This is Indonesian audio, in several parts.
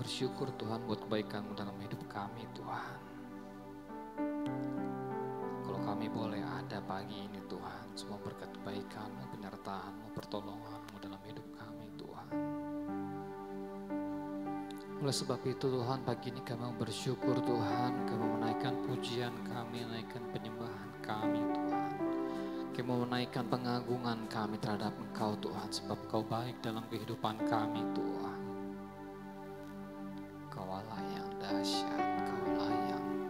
bersyukur Tuhan buat kebaikan-Mu dalam hidup kami Tuhan. Kalau kami boleh ada pagi ini Tuhan, semua berkat kebaikan-Mu, penyertaan-Mu, pertolongan-Mu dalam hidup kami Tuhan. Oleh sebab itu Tuhan, pagi ini kami bersyukur Tuhan, kami menaikkan pujian kami, menaikkan penyembahan kami Tuhan. Kami menaikkan pengagungan kami terhadap Engkau Tuhan, sebab Engkau baik dalam kehidupan kami Tuhan. Kaulah yang dahsyat, Kaulah yang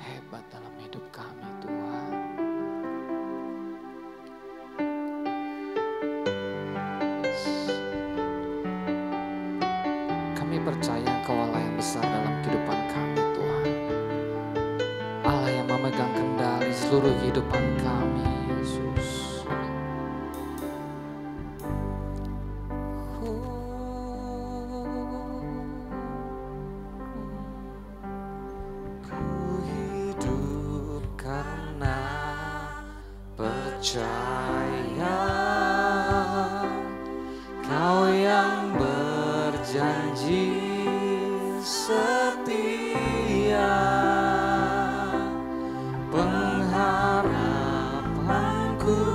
hebat dalam hidup kami Tuhan. Kami percaya Engkau Allah yang besar dalam kehidupan kami Tuhan. Allah yang memegang kendali seluruh kehidupan kami Yesus. Percaya Kau yang berjanji setia, pengharapanku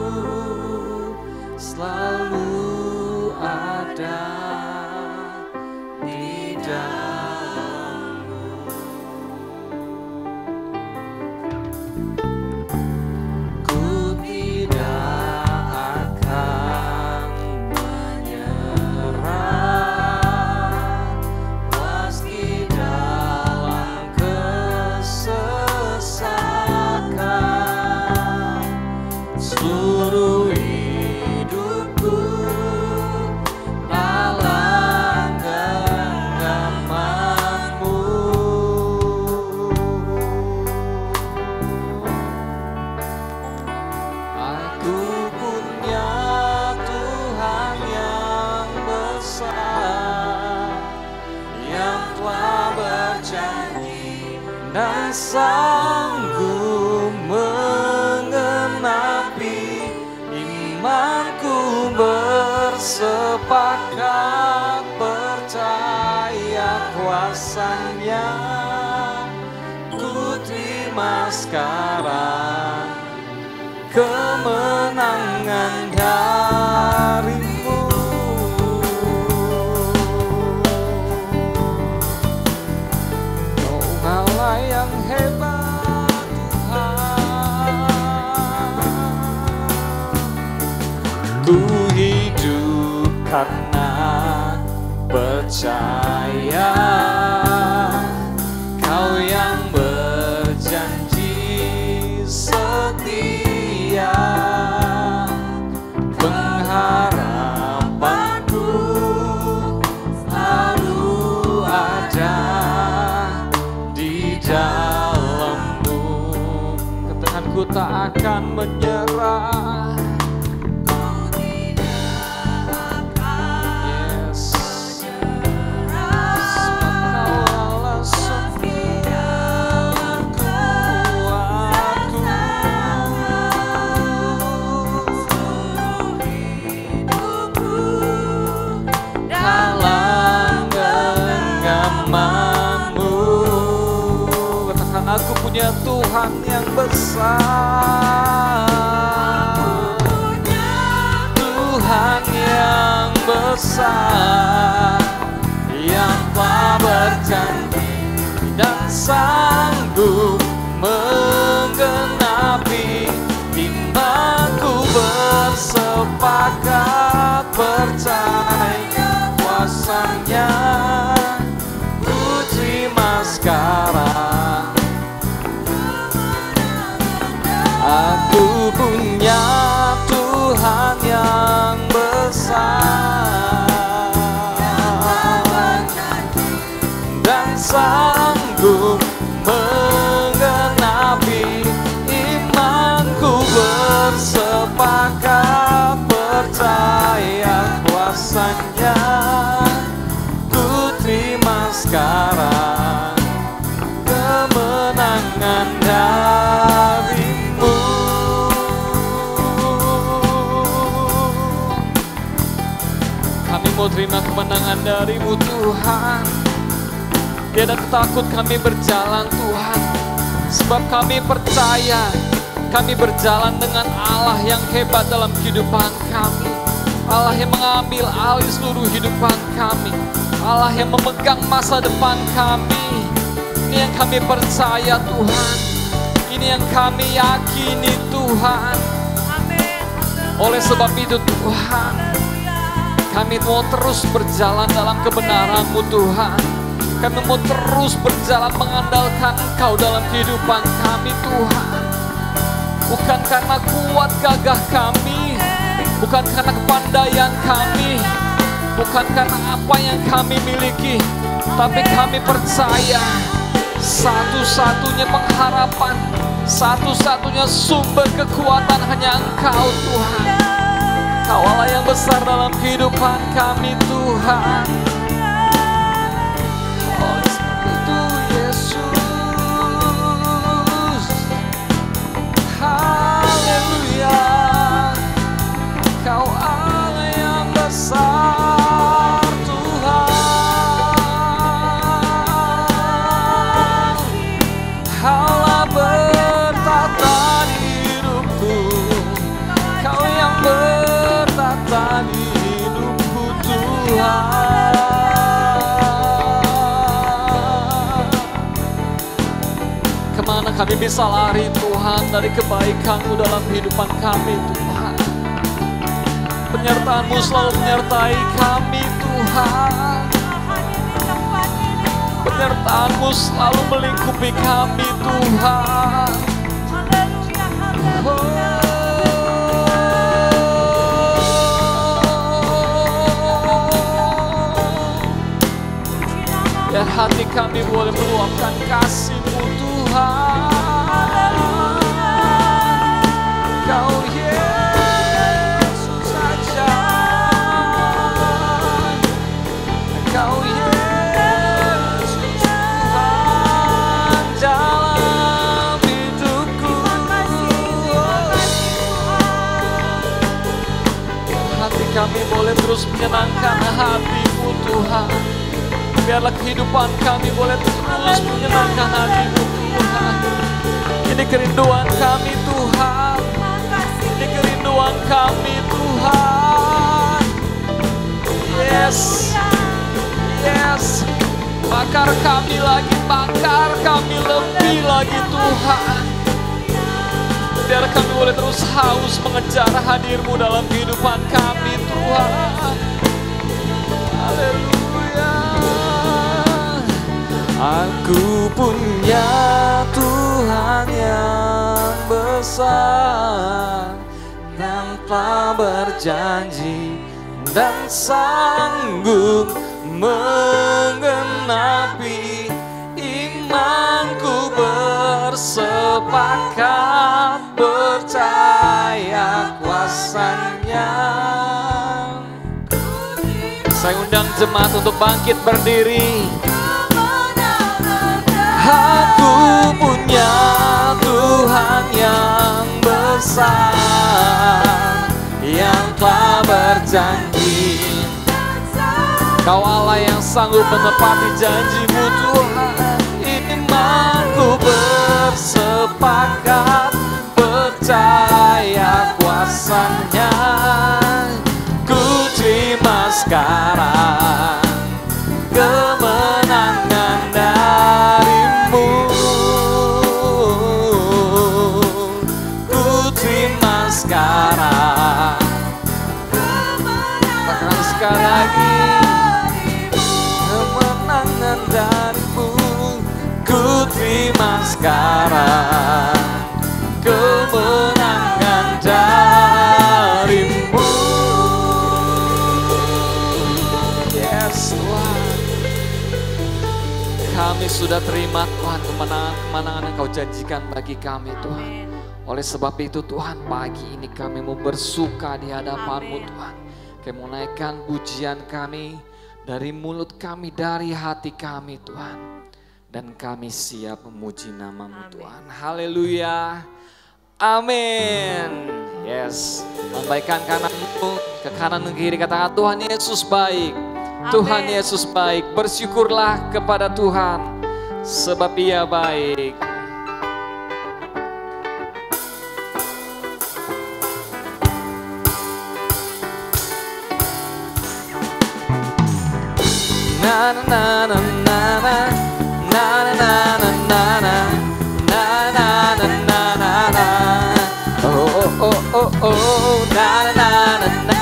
selalu ada di dalam-Mu. Dan sanggup mengenapi imanku, bersepakat percaya kuasa-Nya. Ku terima sekarang kemenangan dari-Mu. Allah yang hebat Tuhan, ku hidup karena percaya Kau yang berjanji setia, pengharapanku selalu ada dalam-Mu. Katakan, ku tak akan menyerah. Ku tidak akan menyerah. Sebab Kau Allah setia kuatku. Seluruh hidupku dalam genggaman-Mu. Aku punya Tuhan yang besar, Tuhan yang besar, yang telah berjanji dan sanggup menggenapi imanku, bersepakat percaya kuasa-Nya. Ku terima sekarang, aku punya Tuhan yang besar dan sanggup menggenapi imanku, bersepakat percaya kuasa-Nya. Ku terima sekarang kemenangan dari-Mu. Kami mau terima kemenangan dari-Mu Tuhan. Tiada takut kami berjalan Tuhan, sebab kami percaya kami berjalan dengan Allah yang hebat dalam kehidupan kami. Allah yang mengambil alih seluruh kehidupan kami, Allah yang memegang masa depan kami. Ini yang kami percaya Tuhan, ini yang kami yakini Tuhan. Oleh sebab itu Tuhan, kami mau terus berjalan dalam kebenaran-Mu Tuhan. Kami mau terus berjalan mengandalkan Engkau dalam kehidupan kami Tuhan. Bukan karena kuat gagah kami, bukan karena kepandaian kami, bukan karena apa yang kami miliki, tapi kami percaya satu-satunya pengharapan, satu-satunya sumber kekuatan hanya Engkau Tuhan. Kau Allah yang besar dalam kehidupan kami Tuhan. Oleh sebab itu Yesus, haleluya, Kau Allah yang besar Tuhan. Allah bertata di hidupku, Kau yang bertata di hidupku Tuhan. Kemana kami bisa lari Tuhan dari kebaikan-Mu dalam kehidupan kami Tuhan. Penyertaan-Mu selalu menyertai kami Tuhan. Penyertaan-Mu selalu melingkupi kami Tuhan. Biar hati kami boleh meluapkan kasih-Mu Tuhan. Kau Yesus saja, Kau Yesus Tuhan dalam hidupku. Hati kami boleh terus menyenangkan hati-Mu Tuhan. Biarlah kehidupan kami boleh terus menyenangkan hati-Mu Tuhan. Ini kerinduan kami Tuhan, ini kerinduan kami Tuhan. Yes, yes, bakar kami lagi, bakar kami lebih lagi Tuhan. Biar kami boleh terus haus mengejar hadir-Mu dalam kehidupan kami Tuhan. Haleluya. Aku punya Tuhan yang besar, yang telah berjanji dan sanggup menggenapi imanku. Bersepakat percaya kuasa-Nya. Saya undang jemaat untuk bangkit berdiri. Aku punya Tuhan yang besar, yang telah berjanji. Kau Allah yang sanggup menepati janji-Mu Tuhan. Imanku bersepakat percaya kuasa-Nya. Ku terima sekarang kemenangan dari-Mu. Ku terima sekarang, bahkan sekali lagi, kemenangan dari-Mu. Ku terima sekarang kemenangan dari-Mu. Yes Tuhan, kami sudah terima Tuhan kemenangan yang Kau janjikan bagi kami Tuhan. Oleh sebab itu Tuhan, pagi ini kami mau bersuka di hadapan-Mu Tuhan. Kami mau naikkan pujian kami dari mulut kami, dari hati kami Tuhan. Dan kami siap memuji nama-Mu Tuhan. Haleluya. Amin. Yes. Lambaikan kananmu ke kanan dan kiri, katakan Tuhan Yesus baik. Tuhan Yesus baik. Bersyukurlah kepada Tuhan, sebab Ia baik. Na na na na na na na na na na na na na na na na. Oh oh oh oh na na na na.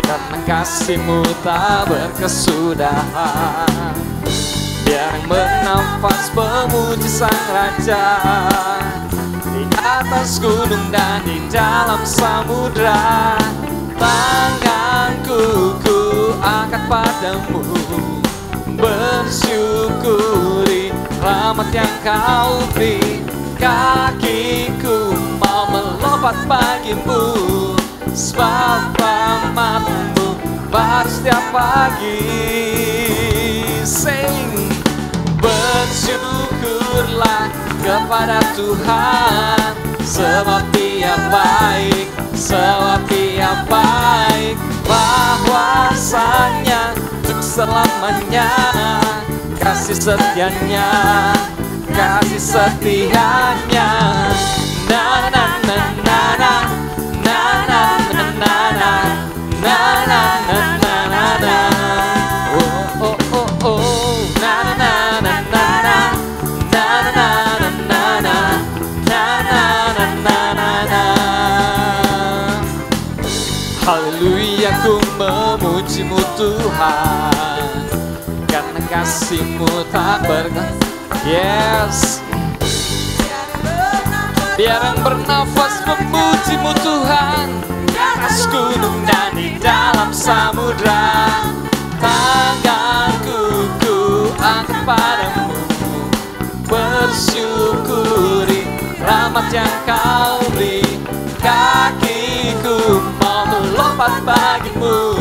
Karena kasih-Mu tak berkesudahan, biar bernafas memuji Sang Raja di atas gunung dan di dalam samudra. Tanganku ku angkat padamu, bersyukuri rahmat yang Kau beri. Kakiku mau melompat bagimu, sebab rahmat-Mu baru setiap pagi. Sing, bersyukurlah kepada Tuhan, sebab Dia baik, sebab Dia baik. Bahwasanya untuk selamanya kasih setianya, kasih setianya. Na na na na na na na na na na na na na na na. Oh oh oh oh na na na na na na na na na na na na na na na. Haleluya, ku memuji-Mu Tuhan, karena kasih-Mu tak berhenti. Yes, biar yang bernafas memuji-Mu Tuhan, di atas gunung dan di dalam samudra. Tanganku ku angkat padamu, bersyukuri rahmat yang Kau beri. Kakiku mau melompat bagimu,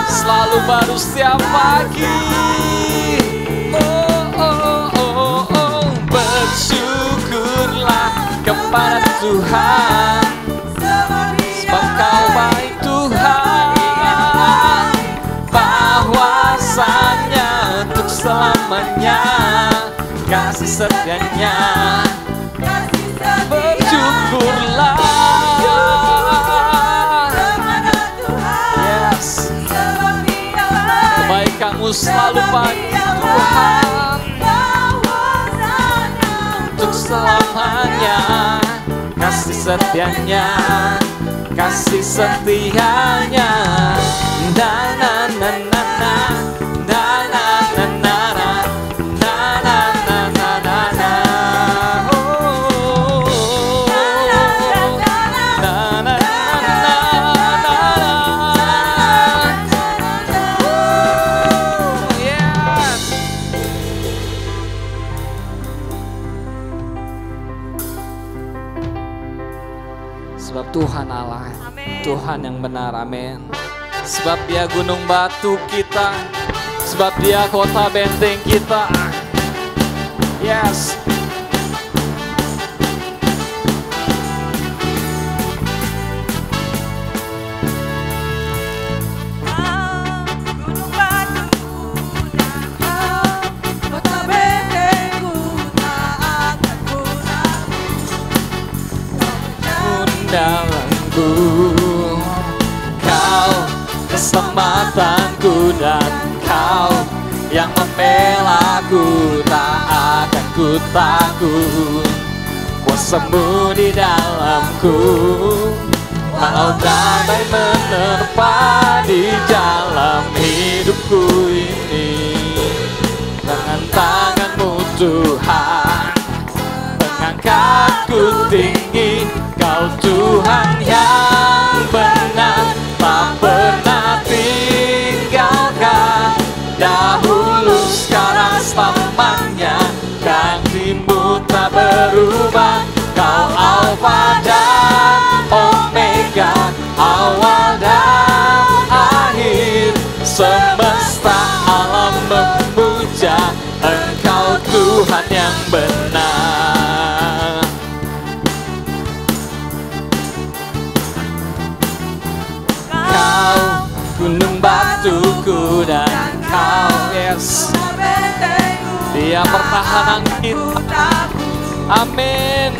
selalu baru setiap pagi. Oh oh oh oh, bersyukurlah kepada Tuhan, sebab Kau baik Tuhan. Bahwasanya untuk selamanya kasih setianya, bersyukurlah. Yes, kebaikan-Mu selalu bagi Tuhan, untuk selamanya kasih setianya, kasih setianya. Na na na na na na na na na na na na na na na. Oh na na na na na. Oh yes. Sebab Tuhan Allah, Tuhan yang benar, amin. Sebab Dia gunung batu kita, sebab Dia kota benteng kita. Yes. Dalamku, Kau keselamatanku dan Kau yang membelaku. Tak akan ku takut, kuasa-Mu di dalamku. Mau damai menerpa di dalam hidupku ini. Dengan tangan-Mu Tuhan, mengangkatku tinggi. Kau Tuhan yang benar, tak pernah tinggalkan. Dahulu, sekarang, selamanya, janji-Mu tak berubah. Kau Alfa dan Omega, awal dan akhir. Semesta alam batuku dan Kau, yes, Dia pertahanan kita. Amin.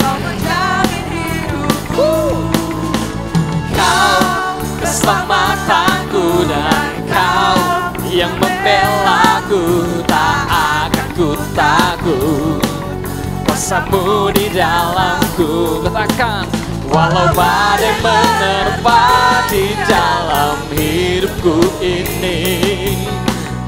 Kau keselamatanku dan Kau yang membelaku, tak akan ku takut. Kuasa-Mu di dalamku. Katakan, walau badai menerpa di dalam hidupku ini,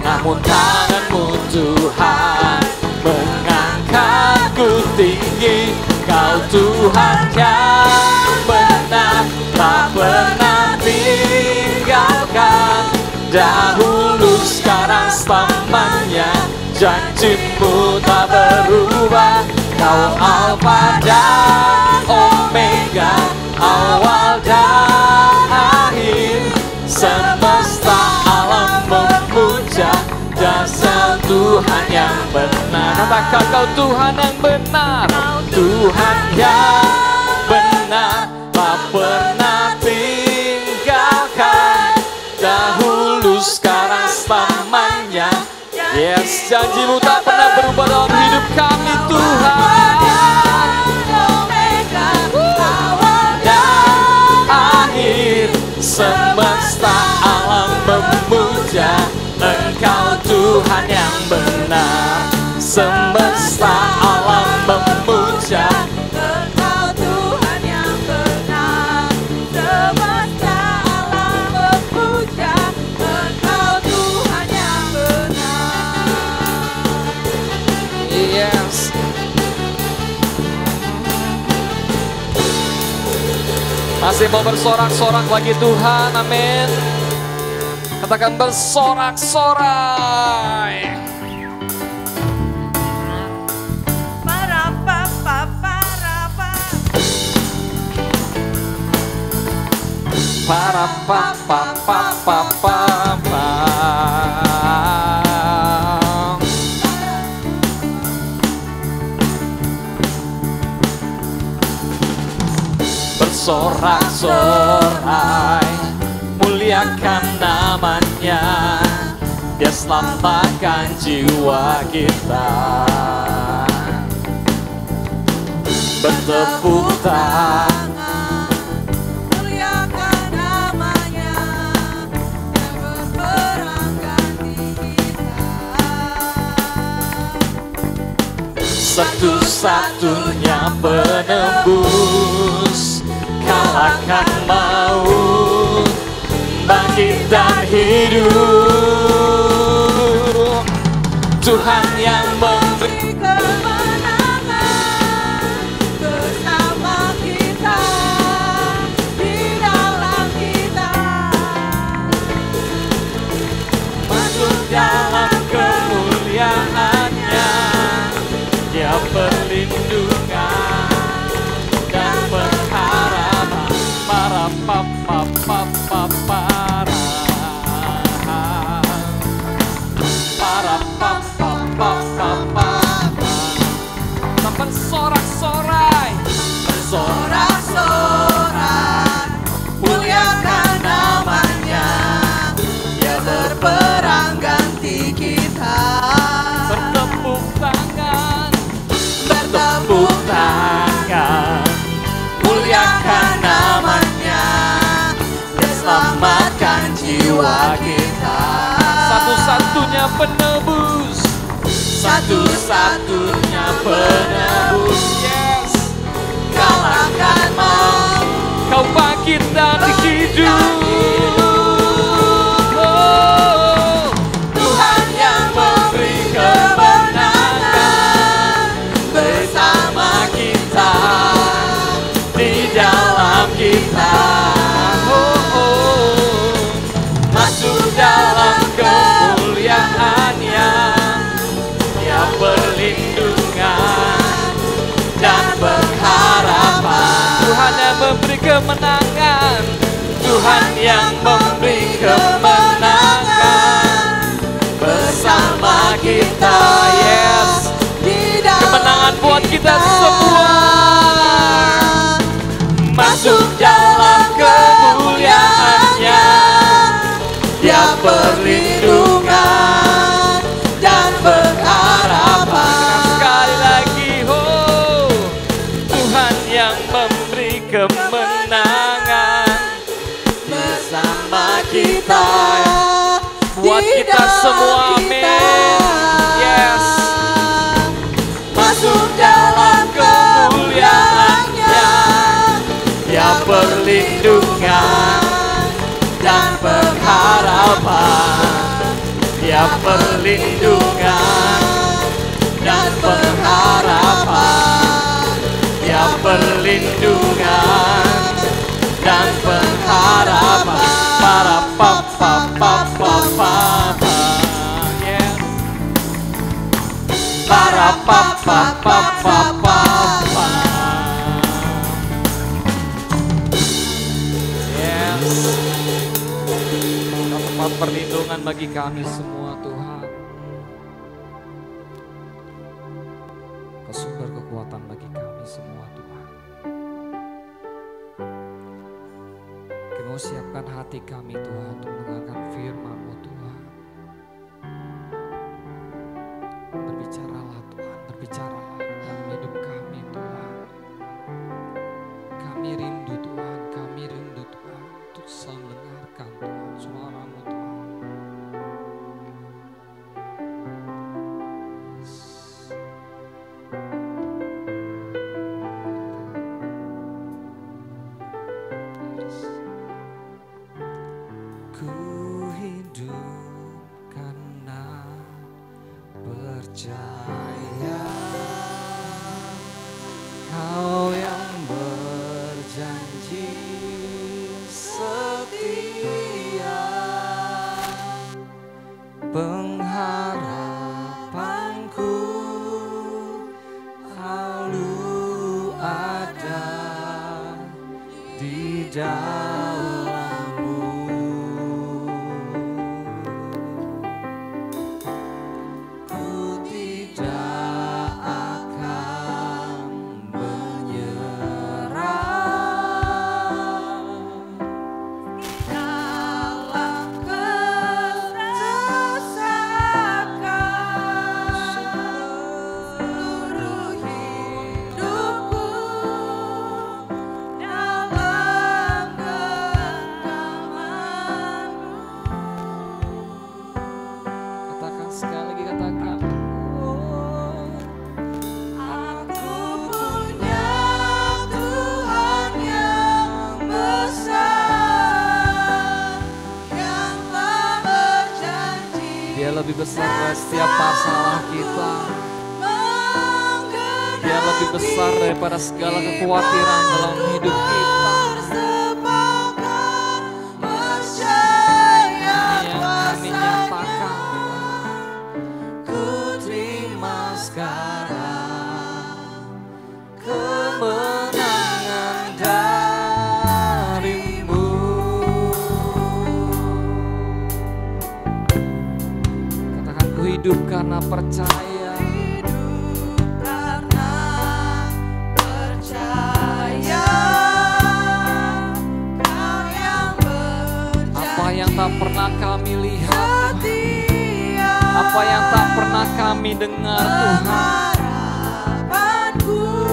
namun tangan-Mu Tuhan mengangkatku tinggi. Kau Tuhan yang benar, tak pernah tinggalkan. Dahulu, sekarang, selamanya, janji-Mu tak berubah. Kau Alfa dan Omega, awal dan akhir. Semesta alam memuja dasar Tuhan yang benar. Katakan, Kau Tuhan yang benar, Tuhan yang benar, tak pernah tinggalkan. Dahulu, sekarang, selamanya. Yes, janji-Mu tak pernah berubah dalam hidup kami, Tuhan. Awal dan akhir, semesta alam memuja Engkau Tuhan yang benar. Semesta alam memuja Engkau Tuhan yang benar. Semesta alam memuja Engkau Tuhan yang benar. Yes. Masih mau bersorak-sorak lagi Tuhan, amin. Katakan, bersorak-sorai. Bersorak-sorai, muliakan namanya. Dia selamatkan jiwa kita. Bertepuk tangan, muliakan namanya. Dia berperang ganti kita. Satu-satunya penebus, kalahkan maut, bangkit dan hidup. Tuhan yang memberi kemenangan bersama kita, di dalam kita. Masuk dalam kemuliaan-Nya, Dia perlindungan dan pengharapan. Para bersorak-sorai, bersorak-sorai, muliakan namanya. Dia berperang ganti kita. Bertepuk tangan, bertepuk tangan, muliakan namanya. Dia selamatkan jiwa kita. Satu-satunya penebus, satu-satunya penebus, yes. Kalahkan maut, Kau bangkit dan hidup. Oh, Tuhan yang memberi kemenangan bersama kita, di dalam kita. Oh, oh, masuk dalam kemuliaan-Nya. Perlindungan dan pengharapan. Tuhan yang memberi kemenangan, Tuhan yang memberi kemenangan bersama kita, yes. Kemenangan buat kita semua. Masuk dalam kemuliaan-Nya, Dia perlindungan kita, buat kita semua, amin. Yes, masuk dalam kemuliaan-Nya, yang perlindungan dan pengharapan, yang perlindungan dan pengharapan, yang perlindungan dan pengharapan. Para papa papa papa, yes. Para papa papa papa, yes. Tempat perlindungan bagi kami semua, Tuhan. Kau sumber kekuatan bagi kami semua, Tuhan. Kau siapkan hati kami, Tuhan, untuk mendengarkan firman-Mu, Tuhan. Berbicaralah, Tuhan, berbicaralah dalam hidup kami, Tuhan. Kami rindu, Tuhan, untuk selalu mendengarkan, Tuhan, suara-Mu, Tuhan. Percaya Kau yang berjanji setia, pengharapanku selalu ada di dalam-Mu. Lebih besar dari setiap masalah kita. Dia lebih besar daripada segala kekhawatiran dalam hidup kita. Yang kami nyatakan, ku terima sekarang kemenangan dari-Mu. Hidup karena percaya, hidup karena percaya. Kau yang berjanji, apa yang tak pernah kami lihat, apa yang tak pernah kami dengar, Tuhan,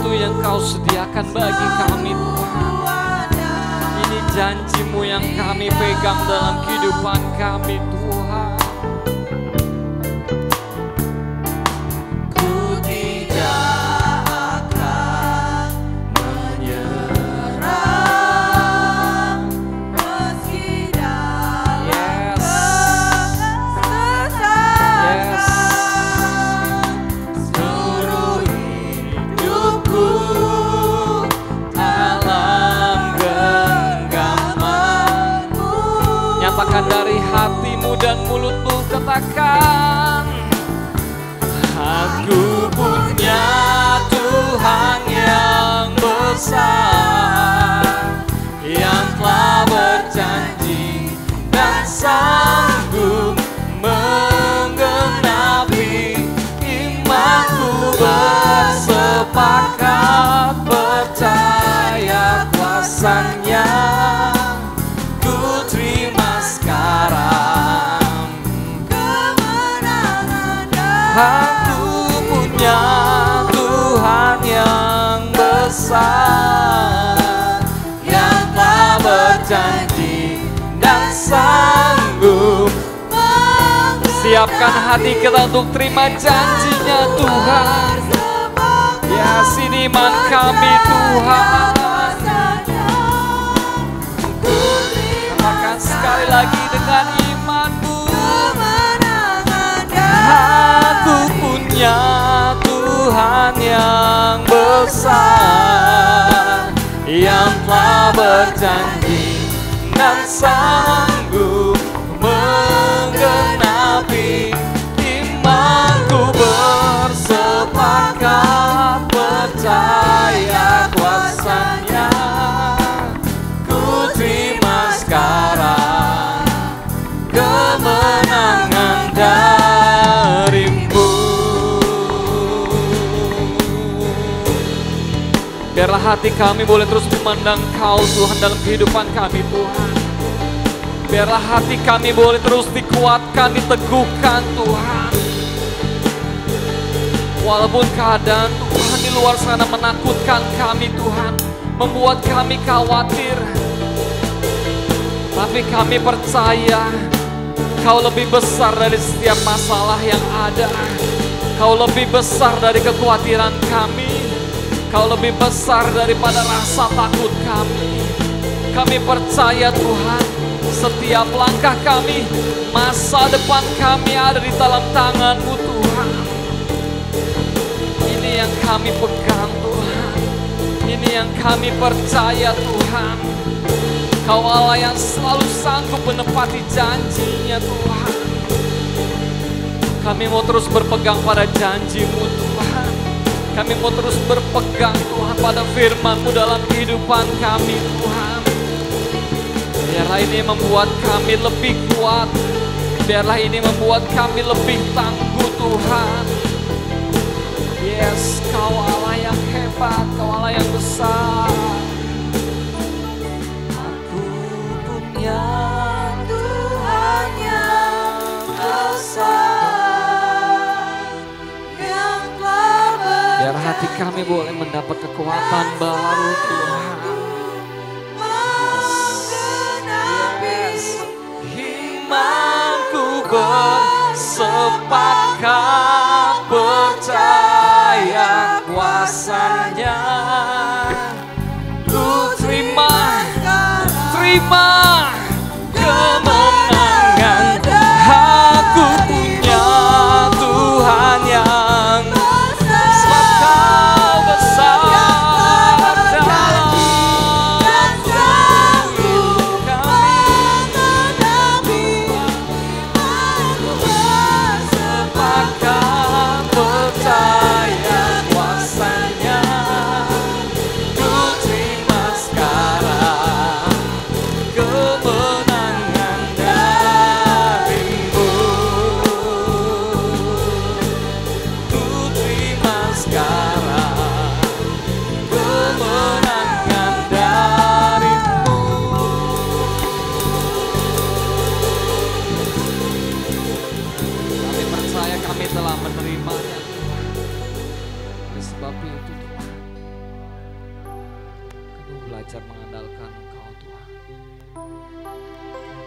itu yang Kau sediakan bagi kami, Tuhan. Ini janji-Mu yang kami pegang dalam kehidupan kami, Tuhan. Dari hatimu dan mulutmu katakan, aku punya Tuhan yang besar, yang telah berjanji dan sanggup menggenapi imanku. Bersepakat percaya kuasa-Nya, aku punya Tuhan yang besar, yang telah berjanji dan sanggup Siapkan hati kita untuk terima janjinya Tuhan. Ya, sini iman kami Tuhan. Katakan sekali lagi dengan imanmu. Aku punya Tuhan yang besar, yang telah berjanji dan sanggup menggenapi. Imanku bersepakat percaya kuasa-Nya. Ku terima sekarang kemenangan darimu. Biarlah hati kami boleh terus memandang Kau Tuhan dalam kehidupan kami Tuhan. Biarlah hati kami boleh terus dikuatkan, diteguhkan Tuhan. Walaupun keadaan Tuhan di luar sana menakutkan kami Tuhan, membuat kami khawatir, tapi kami percaya Kau lebih besar dari setiap masalah yang ada. Kau lebih besar dari kekhawatiran kami. Kau lebih besar daripada rasa takut kami. Kami percaya Tuhan, setiap langkah kami, masa depan kami ada di dalam tangan-Mu Tuhan. Ini yang kami pegang Tuhan. Ini yang kami percaya Tuhan. Kau Allah yang selalu sanggup menepati janjinya Tuhan. Kami mau terus berpegang pada janji-Mu Tuhan. Kami mau terus berpegang Tuhan pada firman-Mu dalam kehidupan kami Tuhan. Biarlah ini membuat kami lebih kuat. Biarlah ini membuat kami lebih tangguh Tuhan. Yes, Kau Allah yang hebat, Kau Allah yang besar. Aku punya Tuhan yang besar. Biar hati kami boleh mendapat kekuatan baru Tuhan. Yes. Imanku bersepakat percaya kuasa-Nya. Ku terima kemenangan. Aku punya Tuhan yang belajar mengandalkan Engkau Tuhan.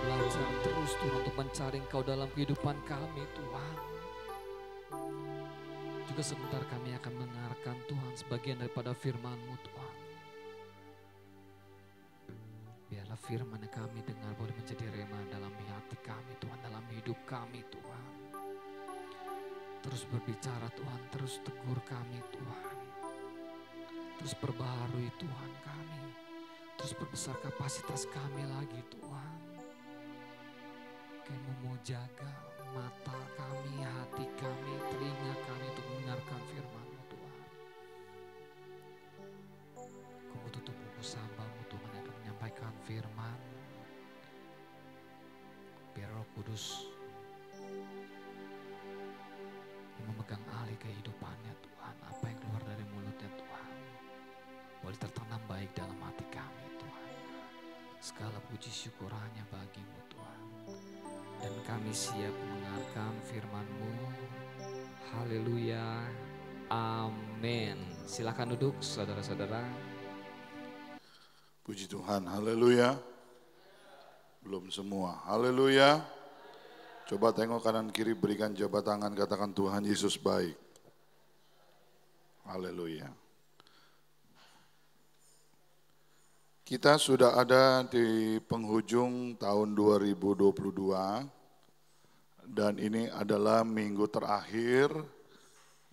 Belajar terus Tuhan untuk mencari Engkau dalam kehidupan kami Tuhan. Juga sebentar kami akan mendengarkan Tuhan sebagian daripada firman-Mu Tuhan. Biarlah firman yang kami dengar boleh menjadi rema dalam hati kami Tuhan, dalam hidup kami Tuhan. Terus berbicara Tuhan, terus tegur kami Tuhan. Terus perbaharui Tuhan kami. Terus perbesar kapasitas kami lagi Tuhan. Kami mau jaga mata kami, hati kami, telinga kami untuk mendengarkan firman-Mu Tuhan. Kau tutup buku hamba-Mu Tuhan yang akan menyampaikan firman. Biar Roh Kudus yang memegang alih kehidupannya Tuhan, apa yang keluar dari mulutnya Tuhan boleh tertanam baik dalam hati kami Tuhan. Segala puji syukur hanya bagi-Mu Tuhan. Dan kami siap mendengarkan firman-Mu. Haleluya. Amin. Silakan duduk saudara-saudara. Puji Tuhan. Haleluya. Belum semua. Haleluya. Coba tengok kanan kiri, berikan jabat tangan, katakan Tuhan Yesus baik. Haleluya. Kita sudah ada di penghujung tahun 2022 dan ini adalah minggu terakhir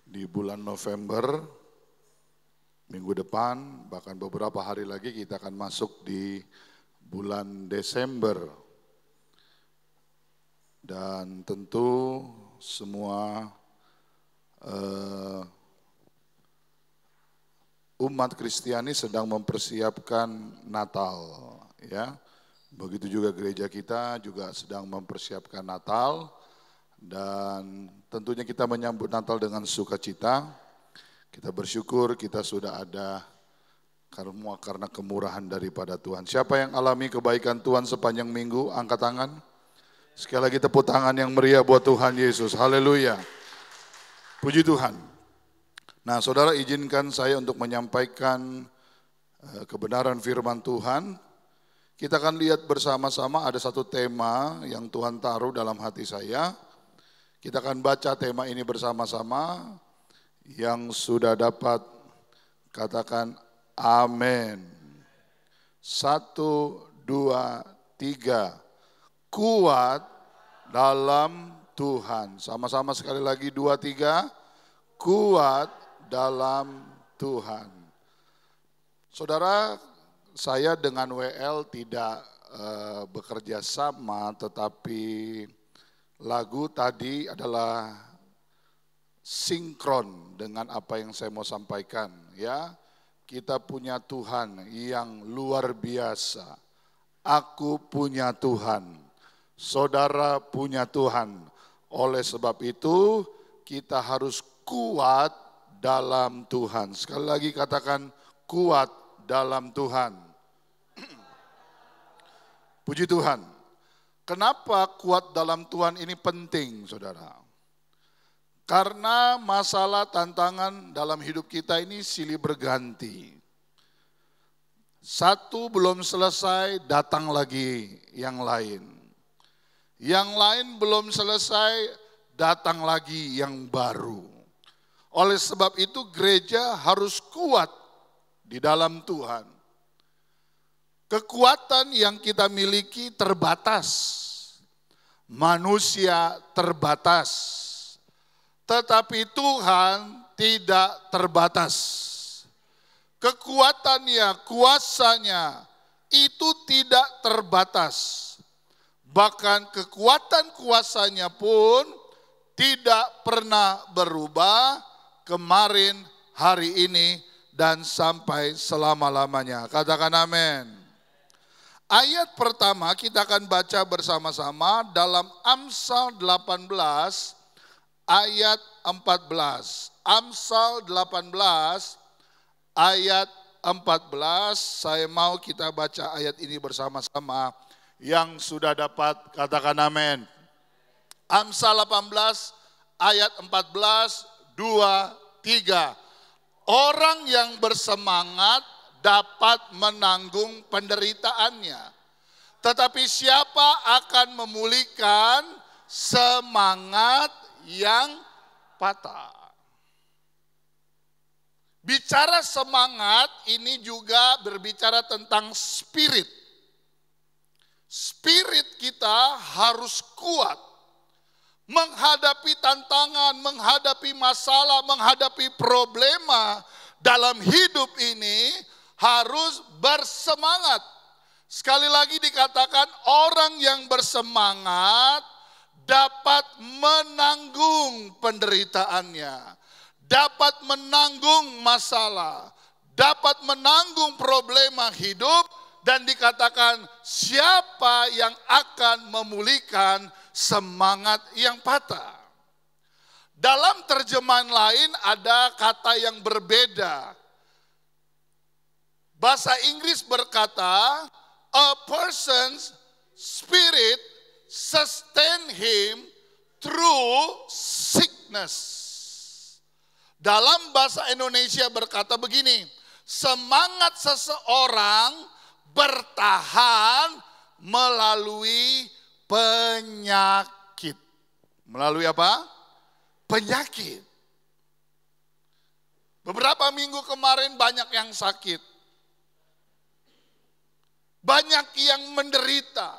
di bulan November. Minggu depan, bahkan beberapa hari lagi kita akan masuk di bulan Desember. Dan tentu semua umat Kristiani sedang mempersiapkan Natal, ya. Begitu juga gereja kita juga sedang mempersiapkan Natal dan tentunya kita menyambut Natal dengan sukacita. Kita bersyukur kita sudah ada karena kemurahan daripada Tuhan. Siapa yang alami kebaikan Tuhan sepanjang minggu, angkat tangan. Sekali lagi tepuk tangan yang meriah buat Tuhan Yesus. Haleluya. Puji Tuhan. Nah, saudara, izinkan saya untuk menyampaikan kebenaran firman Tuhan. Kita akan lihat bersama-sama ada satu tema yang Tuhan taruh dalam hati saya. Kita akan baca tema ini bersama-sama. Yang sudah dapat katakan amin. 1, 2, 3. Kuat dalam Tuhan. Sama-sama sekali lagi 2, 3. Kuat dalam Tuhan. Saudara, saya dengan WL tidak bekerja sama, tetapi lagu tadi adalah sinkron dengan apa yang saya mau sampaikan, ya. Kita punya Tuhan yang luar biasa. Aku punya Tuhan. Saudara punya Tuhan. Oleh sebab itu, kita harus kuat dalam Tuhan. Sekali lagi katakan kuat dalam Tuhan. Puji Tuhan. Kenapa kuat dalam Tuhan ini penting, saudara? Karena masalah tantangan dalam hidup kita ini silih berganti. Satu belum selesai, datang lagi yang lain. Yang lain belum selesai, datang lagi yang baru. Oleh sebab itu gereja harus kuat di dalam Tuhan. Kekuatan yang kita miliki terbatas. Manusia terbatas. Tetapi Tuhan tidak terbatas. Kekuatannya, kuasanya itu tidak terbatas. Bahkan kekuatan kuasanya pun tidak pernah berubah kemarin, hari ini, dan sampai selama-lamanya. Katakan amin. Ayat pertama kita akan baca bersama-sama dalam Amsal 18 ayat 14. Amsal 18 ayat 14. Saya mau kita baca ayat ini bersama-sama. Yang sudah dapat katakan amin. Amsal 18 ayat 14, 2, 3. Orang yang bersemangat dapat menanggung penderitaannya. Tetapi siapa akan memulihkan semangat yang patah? Bicara semangat ini juga berbicara tentang spirit. Spirit kita harus kuat. Menghadapi tantangan, menghadapi masalah, menghadapi problema dalam hidup ini harus bersemangat. Sekali lagi dikatakan orang yang bersemangat dapat menanggung penderitaannya, dapat menanggung masalah, dapat menanggung problema hidup, dan dikatakan siapa yang akan memulihkan semangat yang patah. Dalam terjemahan lain ada kata yang berbeda. Bahasa Inggris berkata, a person's spirit sustain him through sickness. Dalam bahasa Indonesia berkata begini, semangat seseorang bertahan melalui penyakit. Melalui apa? Penyakit. Beberapa minggu kemarin banyak yang sakit. Banyak yang menderita.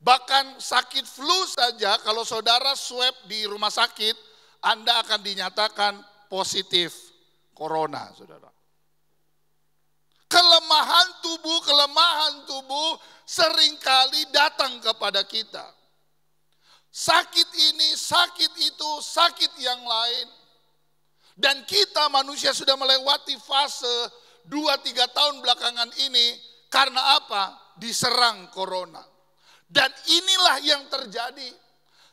Bahkan sakit flu saja, kalau saudara swab di rumah sakit, Anda akan dinyatakan positif corona, saudara. Kelemahan tubuh seringkali datang kepada kita. Sakit ini, sakit itu, sakit yang lain. Dan kita manusia sudah melewati fase 2-3 tahun belakangan ini. Karena apa? Diserang corona. Dan inilah yang terjadi.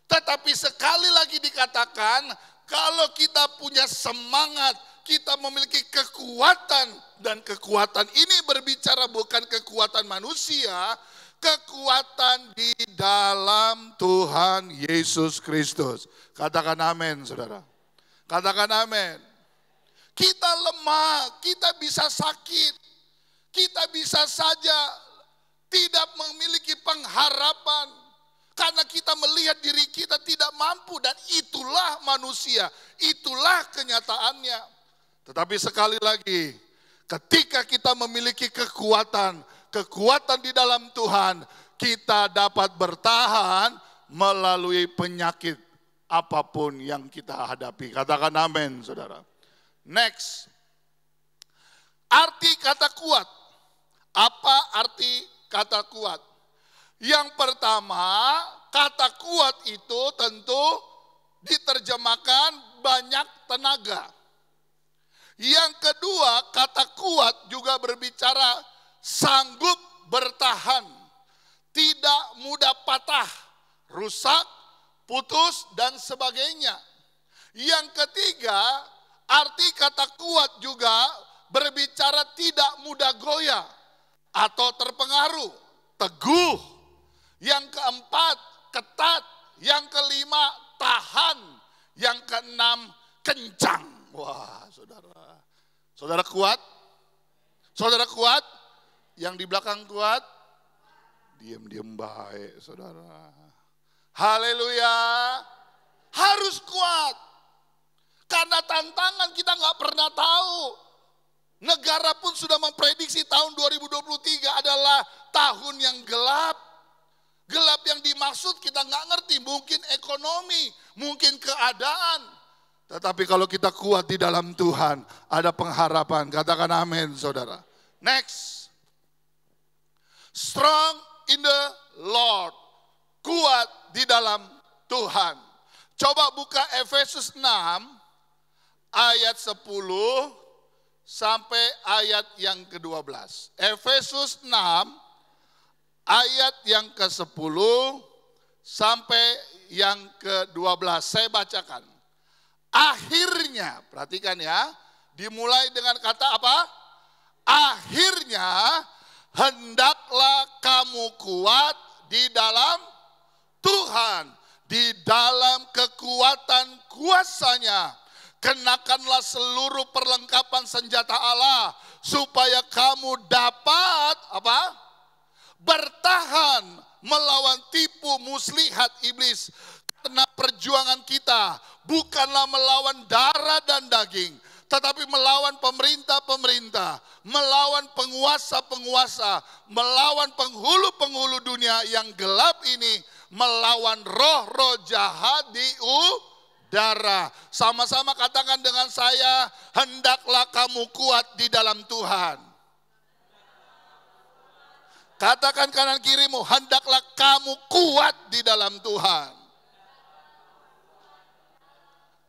Tetapi sekali lagi dikatakan, kalau kita punya semangat, kita memiliki kekuatan. Dan kekuatan ini berbicara bukan kekuatan manusia, kekuatan di dalam Tuhan Yesus Kristus. Katakan amin, saudara. Katakan amin. Kita lemah, kita bisa sakit. Kita bisa saja tidak memiliki pengharapan. Karena kita melihat diri kita tidak mampu dan itulah manusia. Itulah kenyataannya. Tetapi sekali lagi, ketika kita memiliki kekuatan di dalam Tuhan, kita dapat bertahan melalui penyakit apapun yang kita hadapi. Katakan amin, saudara. Next. Arti kata kuat. Apa arti kata kuat? Yang pertama, kata kuat itu tentu diterjemahkan banyak tenaga. Yang kedua, kata kuat juga berbicara sanggup bertahan, tidak mudah patah, rusak, putus, dan sebagainya. Yang ketiga, arti kata kuat juga berbicara tidak mudah goyah atau terpengaruh, teguh. Yang keempat, ketat. Yang kelima, tahan. Yang keenam, kencang. Wah, saudara. Saudara kuat? Saudara kuat? Yang di belakang kuat? Diam-diam baik, saudara. Haleluya. Harus kuat. Karena tantangan kita nggak pernah tahu. Negara pun sudah memprediksi tahun 2023 adalah tahun yang gelap. Gelap yang dimaksud kita nggak ngerti. Mungkin ekonomi, mungkin keadaan. Tetapi kalau kita kuat di dalam Tuhan, ada pengharapan. Katakan amin, saudara. Next. Strong in the Lord. Kuat di dalam Tuhan. Coba buka Efesus 6 ayat 10 sampai ayat yang ke-12. Efesus 6 ayat yang ke-10 sampai yang ke-12. Saya bacakan. Akhirnya, perhatikan ya, dimulai dengan kata apa? Akhirnya hendaklah kamu kuat di dalam Tuhan, di dalam kekuatan kuasa-Nya. Kenakanlah seluruh perlengkapan senjata Allah supaya kamu dapat apa? Bertahan melawan tipu muslihat iblis. Karena perjuangan kita bukanlah melawan darah dan daging, tetapi melawan pemerintah-pemerintah, melawan penguasa-penguasa, melawan penghulu-penghulu dunia yang gelap ini, melawan roh-roh jahat di udara. Sama-sama katakan dengan saya, hendaklah kamu kuat di dalam Tuhan. Katakan kanan kirimu, hendaklah kamu kuat di dalam Tuhan.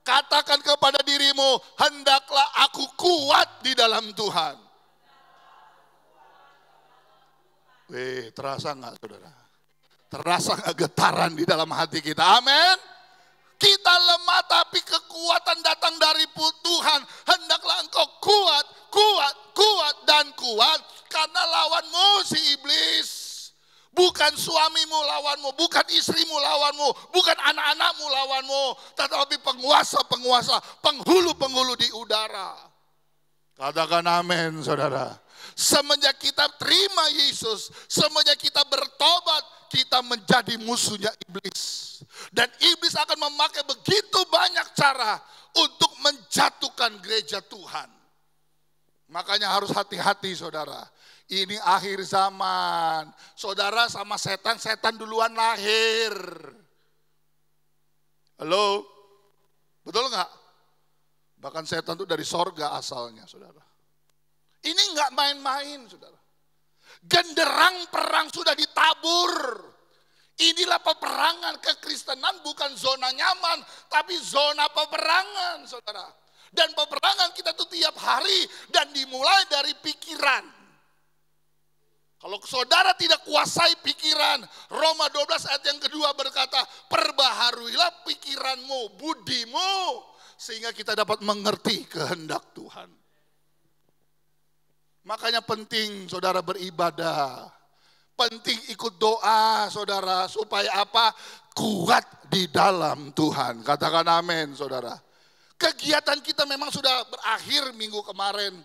Katakan kepada dirimu, hendaklah aku kuat di dalam Tuhan. Terasa nggak, saudara? Terasa nggak getaran di dalam hati kita? Amin. Kita lemah tapi kekuatan datang dari Tuhan. Hendaklah engkau kuat, kuat, kuat dan kuat. Karena lawanmu si iblis. Bukan suamimu lawanmu, bukan istrimu lawanmu, bukan anak-anakmu lawanmu. Tetapi penguasa-penguasa, penghulu-penghulu di udara. Katakan amin, saudara. Semenjak kita terima Yesus, semenjak kita bertobat, kita menjadi musuhnya iblis. Dan iblis akan memakai begitu banyak cara untuk menjatuhkan gereja Tuhan. Makanya harus hati-hati saudara. Ini akhir zaman. Saudara sama setan, setan duluan lahir. Halo? Betul nggak? Bahkan setan itu dari sorga asalnya saudara. Ini nggak main-main saudara. Genderang perang sudah ditabur. Inilah peperangan kekristenan, bukan zona nyaman, tapi zona peperangan saudara. Dan peperangan kita tuh tiap hari dan dimulai dari pikiran. Kalau saudara tidak kuasai pikiran, Roma 12 ayat yang kedua berkata, perbaharuilah pikiranmu, budimu, sehingga kita dapat mengerti kehendak Tuhan. Makanya penting saudara beribadah. Penting ikut doa saudara. Supaya apa? Kuat di dalam Tuhan. Katakan amin saudara. Kegiatan kita memang sudah berakhir minggu kemarin.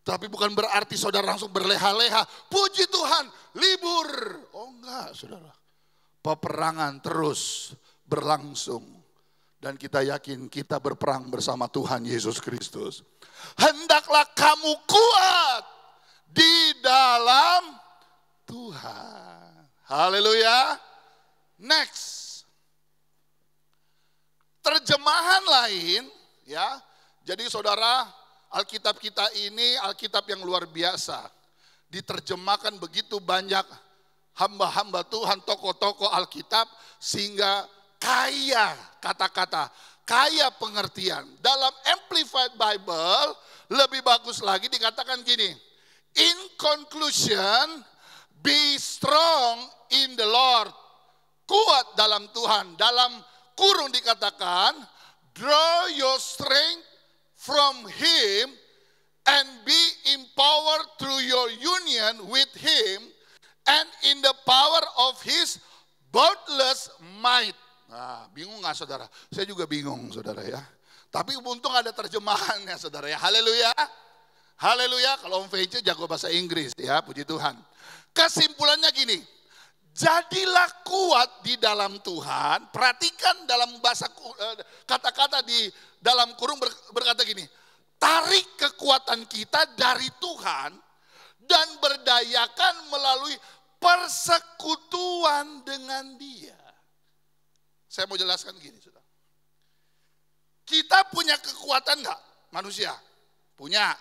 Tapi bukan berarti saudara langsung berleha-leha. Puji Tuhan, libur. Oh enggak saudara. Peperangan terus berlangsung. Dan kita yakin kita berperang bersama Tuhan Yesus Kristus. Hendaklah kamu kuat di dalam Tuhan. Haleluya. Next. Terjemahan lain ya. Jadi saudara, Alkitab kita ini Alkitab yang luar biasa. Diterjemahkan begitu banyak hamba-hamba Tuhan, tokoh-tokoh Alkitab sehingga kaya kata-kata, kaya pengertian. Dalam Amplified Bible lebih bagus lagi dikatakan gini. In conclusion, be strong in the Lord. Kuat dalam Tuhan. Dalam kurung dikatakan, draw your strength from Him and be empowered through your union with Him and in the power of His boundless might. Nah, bingung gak saudara? Saya juga bingung saudara ya. Tapi untung ada terjemahannya saudara ya. Haleluya. Haleluya. Kalau Om VC jago bahasa Inggris ya, puji Tuhan. Kesimpulannya gini. Jadilah kuat di dalam Tuhan. Perhatikan dalam bahasa kata-kata di dalam kurung berkata gini. Tarik kekuatan kita dari Tuhan dan berdayakan melalui persekutuan dengan Dia. Saya mau jelaskan gini, saudara. Kita punya kekuatan enggak? Manusia punya.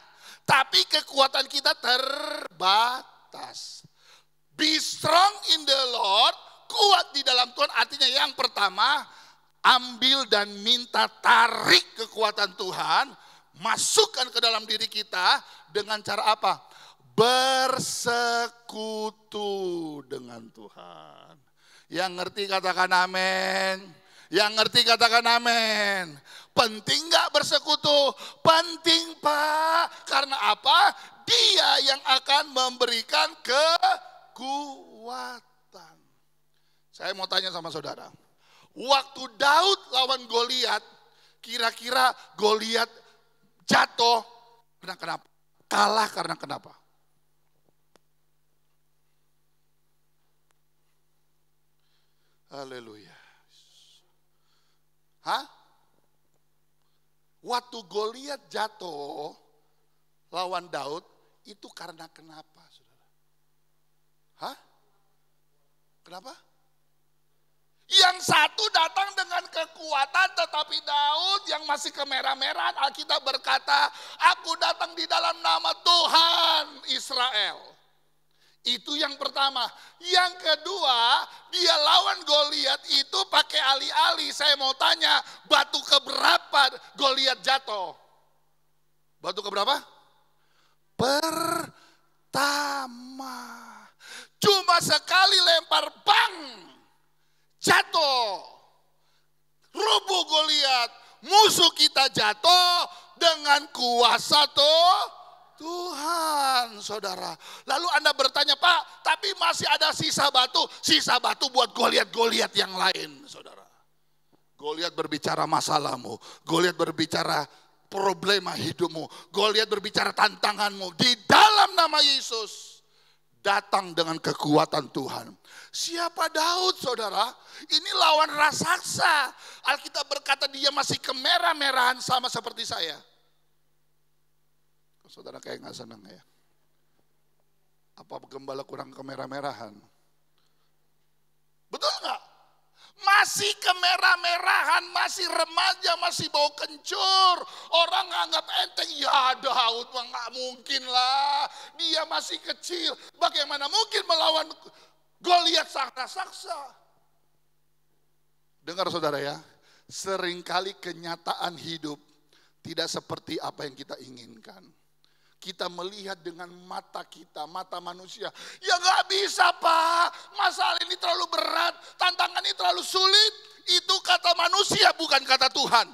Tapi kekuatan kita terbatas. Be strong in the Lord, kuat di dalam Tuhan. Artinya yang pertama, ambil dan minta tarik kekuatan Tuhan, masukkan ke dalam diri kita dengan cara apa? Bersekutu dengan Tuhan. Yang ngerti katakan amin. Yang ngerti katakan amin. Penting gak bersekutu? Penting Pak. Karena apa? Dia yang akan memberikan kekuatan. Saya mau tanya sama saudara. Waktu Daud lawan Goliat, kira-kira Goliat jatuh karena kenapa? Kalah karena kenapa? Haleluya. Hah? Waktu Goliat jatuh lawan Daud itu karena kenapa, saudara? Hah? Kenapa? Yang satu datang dengan kekuatan, tetapi Daud yang masih kemerah-merahan, Alkitab berkata, aku datang di dalam nama Tuhan Israel. Itu yang pertama. Yang kedua, dia lawan Goliat itu pakai alih-alih. Saya mau tanya, batu keberapa Goliat jatuh? Batu keberapa? Pertama. Cuma sekali lempar, bang, jatuh. Rubuh Goliat. Musuh kita jatuh dengan kuasa Tuhan, saudara. Lalu Anda bertanya, Pak, tapi masih ada sisa batu. Sisa batu buat Goliat-Goliat yang lain, saudara. Goliat berbicara masalahmu. Goliat berbicara problema hidupmu. Goliat berbicara tantanganmu. Di dalam nama Yesus, datang dengan kekuatan Tuhan. Siapa Daud, saudara? Ini lawan raksasa. Alkitab berkata dia masih kemerah-merahan sama seperti saya. Saudara kayak gak senang ya? Apa gembala kurang kemerah-merahan? Betul gak? Masih kemerah-merahan, masih remaja, masih bau kencur. Orang nganggap enteng, ya Daud mah gak mungkin lah. Dia masih kecil, bagaimana mungkin melawan Goliat sang raksasa? Dengar saudara ya, seringkali kenyataan hidup tidak seperti apa yang kita inginkan. Kita melihat dengan mata kita, mata manusia. Ya gak bisa Pak, masalah ini terlalu berat, tantangan ini terlalu sulit. Itu kata manusia, bukan kata Tuhan.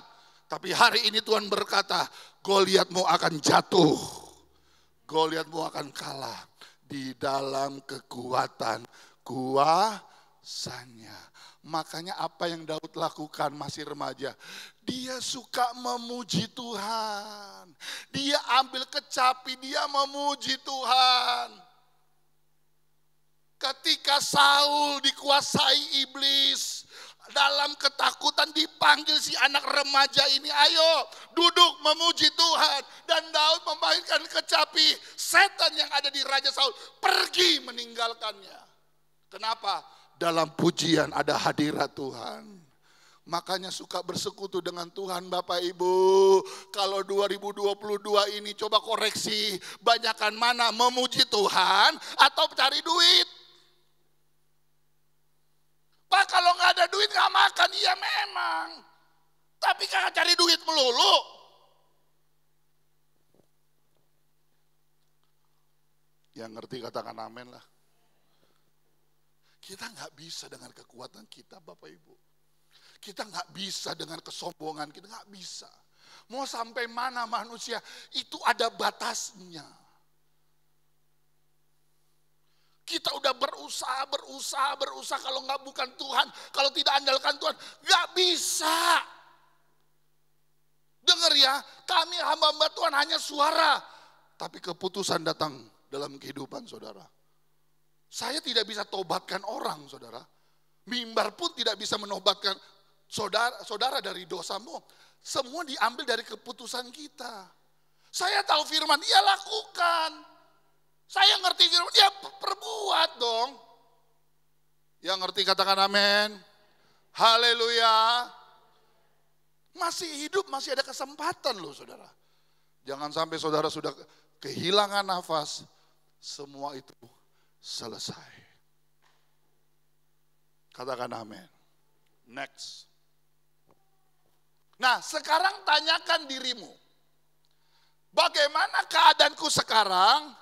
Tapi hari ini Tuhan berkata, Goliatmu akan jatuh. Goliatmu akan kalah di dalam kekuatan kuasanya. Makanya apa yang Daud lakukan masih remaja. Dia suka memuji Tuhan. Dia ambil kecapi, dia memuji Tuhan. Ketika Saul dikuasai iblis, dalam ketakutan dipanggil si anak remaja ini, ayo duduk memuji Tuhan. Dan Daud memainkan kecapi, setan yang ada di Raja Saul pergi meninggalkannya. Kenapa? Dalam pujian ada hadirat Tuhan. Makanya suka bersekutu dengan Tuhan Bapak Ibu. Kalau 2022 ini coba koreksi. Banyakan mana memuji Tuhan atau cari duit? Pak kalau nggak ada duit nggak makan, iya memang. Tapi kakak cari duit melulu. Yang ngerti katakan amin lah. Kita nggak bisa dengan kekuatan kita Bapak Ibu. Kita nggak bisa dengan kesombongan, kita nggak bisa. Mau sampai mana manusia, itu ada batasnya. Kita udah berusaha, kalau nggak bukan Tuhan, kalau tidak andalkan Tuhan, nggak bisa. Dengar ya, kami hamba-hamba Tuhan hanya suara, tapi keputusan datang dalam kehidupan saudara. Saya tidak bisa tobatkan orang, saudara. Mimbar pun tidak bisa menobatkan saudara dari dosamu. Semua diambil dari keputusan kita. Saya tahu firman, ya lakukan. Saya ngerti firman, ya perbuat dong. Yang ngerti katakan amin. Haleluya. Masih hidup, masih ada kesempatan loh saudara. Jangan sampai saudara sudah kehilangan nafas. Semua itu selesai. Katakan amin. Next. Nah, sekarang tanyakan dirimu. Bagaimana keadaanku sekarang?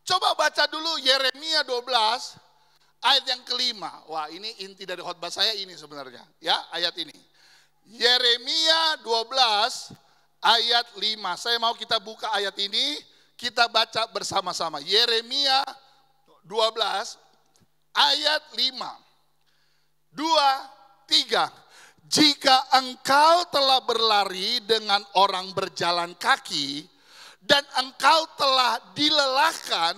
Coba baca dulu Yeremia 12 ayat yang kelima. Wah, ini inti dari khotbah saya ini sebenarnya. Ya, ayat ini. Yeremia 12 ayat 5. Saya mau kita buka ayat ini, kita baca bersama-sama. Yeremia 12 ayat 5. 2, 3. Jika engkau telah berlari dengan orang berjalan kaki dan engkau telah dilelahkan,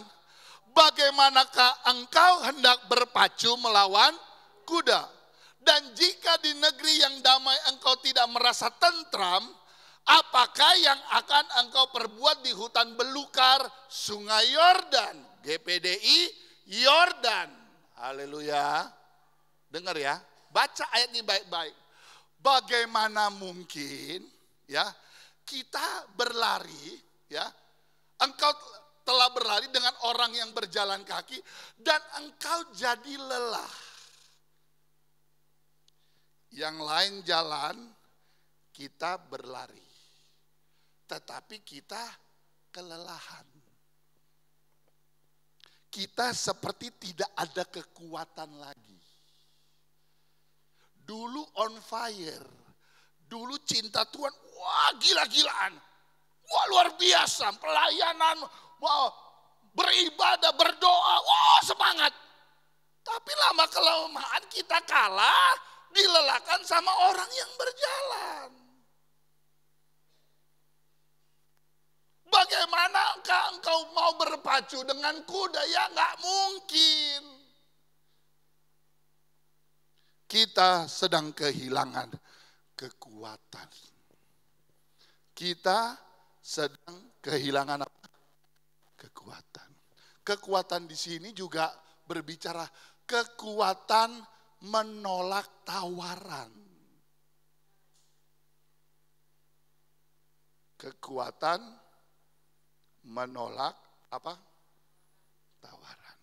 bagaimanakah engkau hendak berpacu melawan kuda? Dan jika di negeri yang damai engkau tidak merasa tentram, apakah yang akan engkau perbuat di hutan belukar sungai Yordan? GPDI Yordan. Haleluya. Dengar ya, baca ayat ini baik-baik. Bagaimana mungkin ya kita berlari ya, engkau telah berlari dengan orang yang berjalan kaki dan engkau jadi lelah. Yang lain jalan, kita berlari. Tetapi kita kelelahan. Kita seperti tidak ada kekuatan lagi. Dulu on fire. Dulu cinta Tuhan, wah gila-gilaan. Wah luar biasa, pelayanan, wah, beribadah, berdoa, wah semangat. Tapi lama-kelamaan kita kalah, dilelahkan sama orang yang berjalan. Bagaimanakah engkau mau berpacu dengan kuda? Ya nggak mungkin. Kita sedang kehilangan kekuatan. Kita sedang kehilangan apa? Kekuatan. Kekuatan di sini juga berbicara kekuatan menolak tawaran. Kekuatan menolak apa? Tawaran.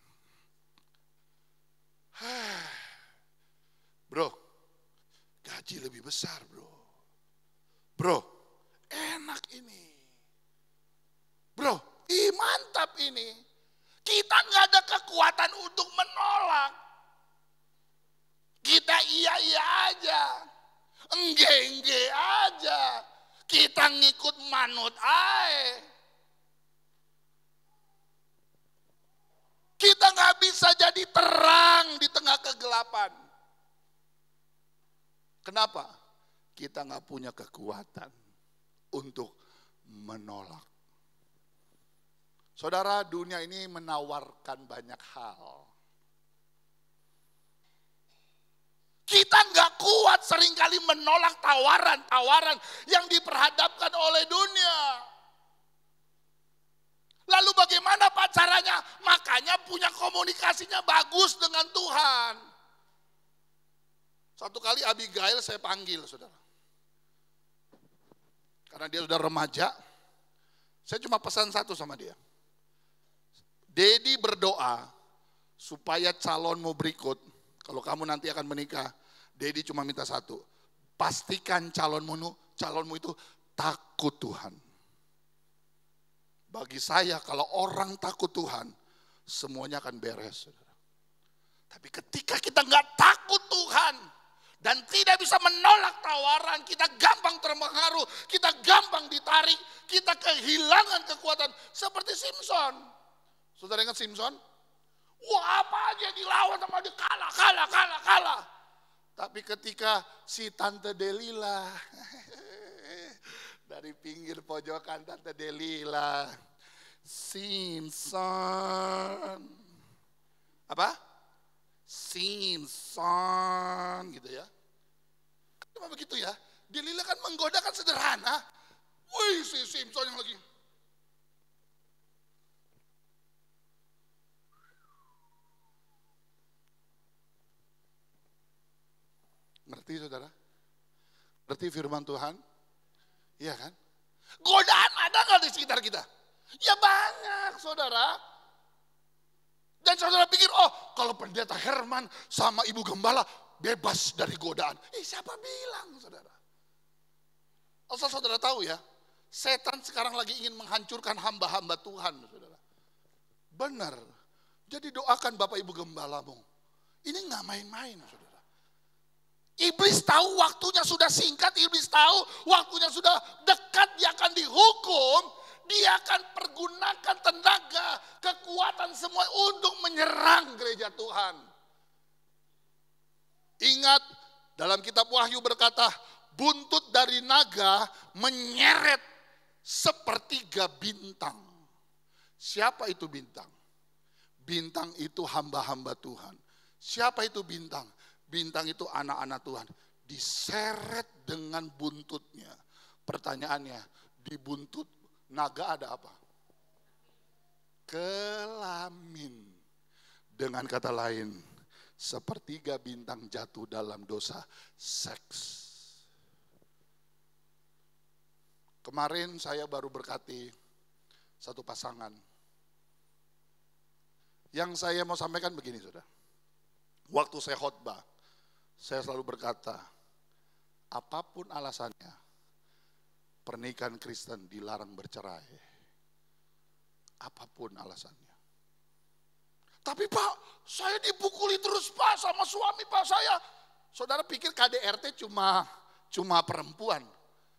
Bro, gaji lebih besar bro. Bro, enak ini. Bro, mantap ini. Kita nggak ada kekuatan untuk menolak. Kita iya aja. Engge aja. Kita ngikut manut ae. Kita nggak bisa jadi terang di tengah kegelapan. Kenapa? Kita nggak punya kekuatan untuk menolak. Saudara, dunia ini menawarkan banyak hal. Kita nggak kuat seringkali menolak tawaran-tawaran yang diperhadapkan oleh dunia. Lalu bagaimana Pak caranya? Makanya punya komunikasinya bagus dengan Tuhan. Satu kali Abigail saya panggil, saudara. Karena dia sudah remaja, saya cuma pesan satu sama dia. Dedi berdoa supaya calonmu berikut, kalau kamu nanti akan menikah, Dedi cuma minta satu. Pastikan calonmu itu takut Tuhan. Bagi saya kalau orang takut Tuhan, semuanya akan beres. Saudara. Tapi ketika kita nggak takut Tuhan, dan tidak bisa menolak tawaran, kita gampang terpengaruh, kita gampang ditarik, kita kehilangan kekuatan. Seperti Simpson. Saudara ingat Simpson? Wah apa aja dilawan sama dia, kalah. Tapi ketika si Tante Delila, dari pinggir pojokan Tante Delila, Simpson. Apa? Simpson gitu ya. Cuma begitu ya. Delila kan menggoda kan sederhana. Wih si Simpson yang lagi. Ngerti saudara? Ngerti firman Tuhan? Iya kan? Godaan ada nggak di sekitar kita? Ya banyak saudara. Dan saudara pikir, oh kalau pendeta Herman sama ibu gembala bebas dari godaan. Siapa bilang saudara? Asal saudara tahu ya, setan sekarang lagi ingin menghancurkan hamba-hamba Tuhan saudara. Benar. Jadi doakan Bapak Ibu gembalamu. Ini nggak main-main saudara. Iblis tahu waktunya sudah singkat, iblis tahu waktunya sudah dekat, dia akan dihukum. Dia akan pergunakan tenaga, kekuatan semua untuk menyerang gereja Tuhan. Ingat, dalam kitab Wahyu berkata, buntut dari naga menyeret sepertiga bintang. Siapa itu bintang? Bintang itu hamba-hamba Tuhan. Siapa itu bintang? Bintang itu anak-anak Tuhan. Diseret dengan buntutnya. Pertanyaannya, di buntut naga ada apa? Kelamin. Dengan kata lain, sepertiga bintang jatuh dalam dosa seks. Kemarin saya baru berkati satu pasangan. Yang saya mau sampaikan begini saudara. Waktu saya khotbah, saya selalu berkata, apapun alasannya, pernikahan Kristen dilarang bercerai. Apapun alasannya. Tapi Pak, saya dipukuli terus Pak sama suami Pak saya. Saudara pikir KDRT cuma perempuan.